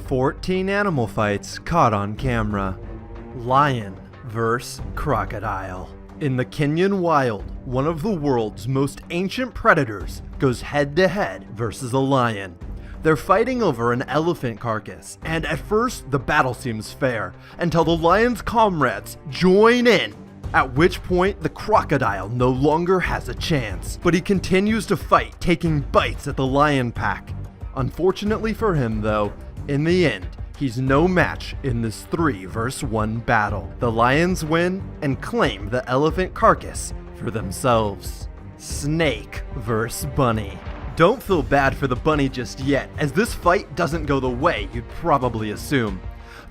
14 animal fights caught on camera. Lion vs. crocodile. In the Kenyan wild, one of the world's most ancient predators goes head-to-head versus a lion. They're fighting over an elephant carcass, and at first the battle seems fair, until the lion's comrades join in, at which point the crocodile no longer has a chance. But he continues to fight, taking bites at the lion pack. Unfortunately for him though, in the end, he's no match in this 3 vs 1 battle. The lions win and claim the elephant carcass for themselves. Snake vs bunny. Don't feel bad for the bunny just yet, as this fight doesn't go the way you'd probably assume.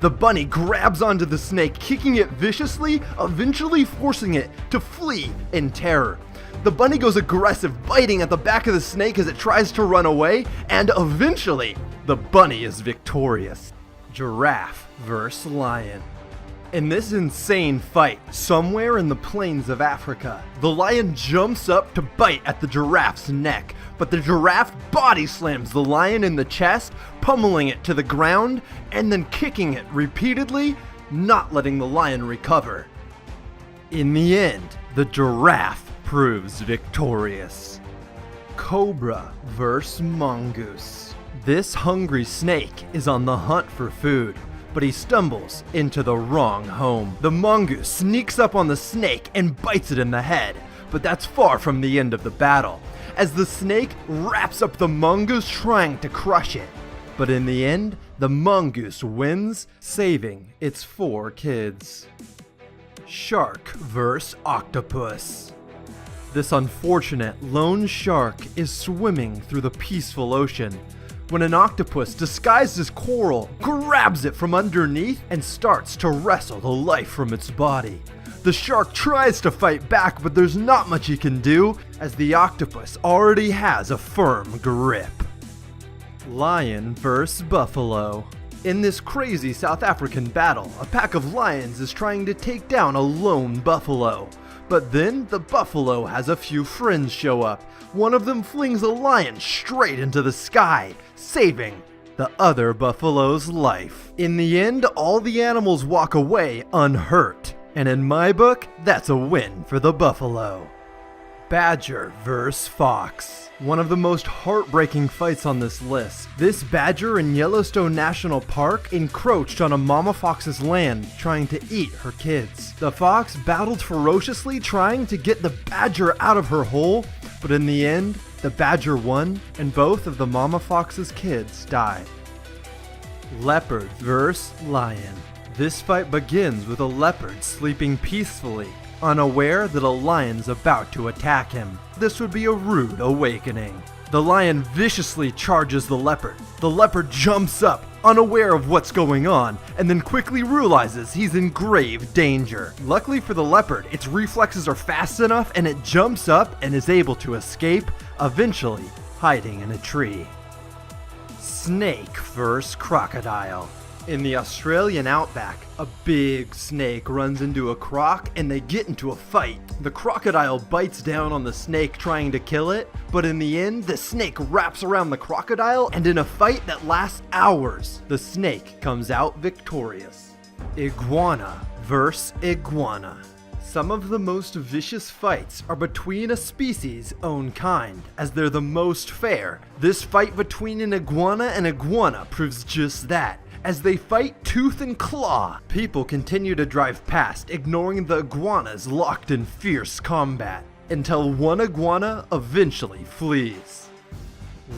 The bunny grabs onto the snake, kicking it viciously, eventually forcing it to flee in terror. The bunny goes aggressive, biting at the back of the snake as it tries to run away, and eventually, the bunny is victorious. Giraffe vs. lion. In this insane fight, somewhere in the plains of Africa, the lion jumps up to bite at the giraffe's neck, but the giraffe body slams the lion in the chest, pummeling it to the ground, and then kicking it repeatedly, not letting the lion recover. In the end, the giraffe proves victorious. Cobra vs. mongoose. This hungry snake is on the hunt for food, but he stumbles into the wrong home. The mongoose sneaks up on the snake and bites it in the head, but that's far from the end of the battle, as the snake wraps up the mongoose trying to crush it. But in the end, the mongoose wins, saving its 4 kids. Shark vs. octopus. This unfortunate lone shark is swimming through the peaceful ocean when an octopus disguised as coral grabs it from underneath and starts to wrestle the life from its body. The shark tries to fight back, but there's not much he can do, as the octopus already has a firm grip. Lion vs. buffalo. In this crazy South African battle, a pack of lions is trying to take down a lone buffalo. But then the buffalo has a few friends show up. One of them flings a lion straight into the sky, saving the other buffalo's life. In the end, all the animals walk away unhurt. And in my book, that's a win for the buffalo. Badger vs. fox. One of the most heartbreaking fights on this list. This badger in Yellowstone National Park encroached on a mama fox's land, trying to eat her kids. The fox battled ferociously, trying to get the badger out of her hole, but in the end, the badger won, and both of the mama fox's kids died. Leopard vs. lion. This fight begins with a leopard sleeping peacefully, unaware that a lion's about to attack him. This would be a rude awakening. The lion viciously charges the leopard. The leopard jumps up, unaware of what's going on, and then quickly realizes he's in grave danger. Luckily for the leopard, its reflexes are fast enough and it jumps up and is able to escape, eventually hiding in a tree. Snake vs. crocodile. In the Australian outback, a big snake runs into a croc and they get into a fight. The crocodile bites down on the snake trying to kill it, but in the end, the snake wraps around the crocodile, and in a fight that lasts hours, the snake comes out victorious. Iguana vs. iguana. Some of the most vicious fights are between a species' own kind, as they're the most fair. This fight between an iguana and iguana proves just that. As they fight tooth and claw, people continue to drive past, ignoring the iguanas locked in fierce combat, until one iguana eventually flees.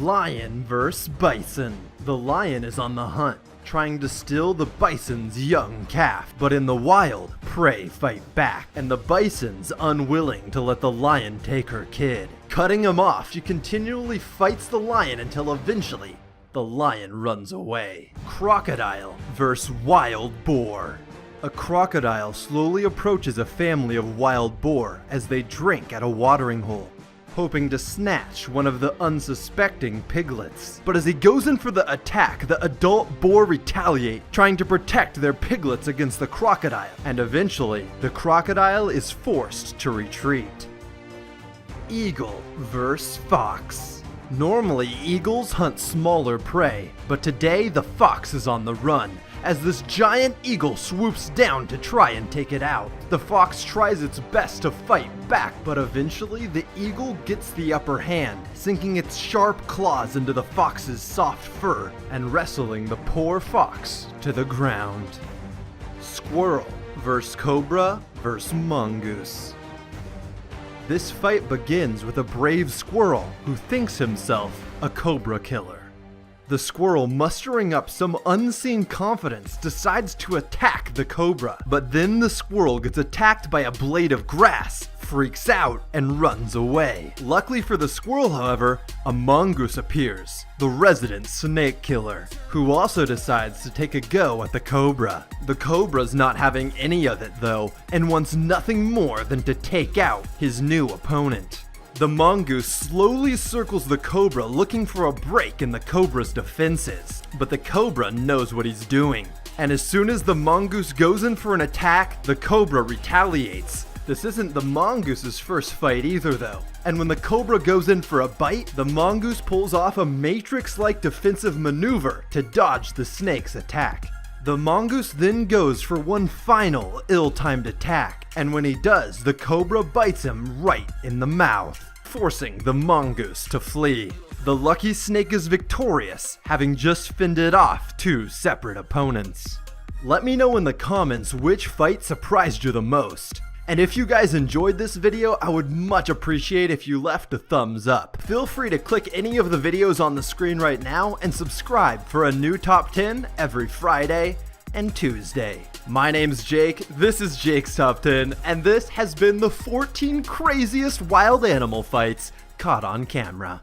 Lion vs. bison. The lion is on the hunt, trying to steal the bison's young calf, but in the wild, prey fight back, and the bison's unwilling to let the lion take her kid. Cutting him off, she continually fights the lion until eventually, the lion runs away. Crocodile vs. wild boar. A crocodile slowly approaches a family of wild boar as they drink at a watering hole, hoping to snatch one of the unsuspecting piglets. But as he goes in for the attack, the adult boar retaliate, trying to protect their piglets against the crocodile, and eventually, the crocodile is forced to retreat. Eagle vs. fox. Normally, eagles hunt smaller prey, but today the fox is on the run, as this giant eagle swoops down to try and take it out. The fox tries its best to fight back, but eventually the eagle gets the upper hand, sinking its sharp claws into the fox's soft fur and wrestling the poor fox to the ground. Squirrel vs. Cobra vs. Mongoose. This fight begins with a brave squirrel who thinks himself a cobra killer. The squirrel, mustering up some unseen confidence, decides to attack the cobra, but then the squirrel gets attacked by a blade of grass, freaks out, and runs away. Luckily for the squirrel, however, a mongoose appears, the resident snake killer, who also decides to take a go at the cobra. The cobra's not having any of it though, and wants nothing more than to take out his new opponent. The mongoose slowly circles the cobra, looking for a break in the cobra's defenses, but the cobra knows what he's doing. And as soon as the mongoose goes in for an attack, the cobra retaliates. This isn't the mongoose's first fight either though, and when the cobra goes in for a bite, the mongoose pulls off a Matrix-like defensive maneuver to dodge the snake's attack. The mongoose then goes for one final ill-timed attack, and when he does, the cobra bites him right in the mouth, forcing the mongoose to flee. The lucky snake is victorious, having just fended off two separate opponents. Let me know in the comments which fight surprised you the most. And if you guys enjoyed this video, I would much appreciate if you left a thumbs up. Feel free to click any of the videos on the screen right now and subscribe for a new top 10 every Friday and Tuesday. My name's Jake, this is Jake's Top 10, and this has been the 14 craziest wild animal fights caught on camera.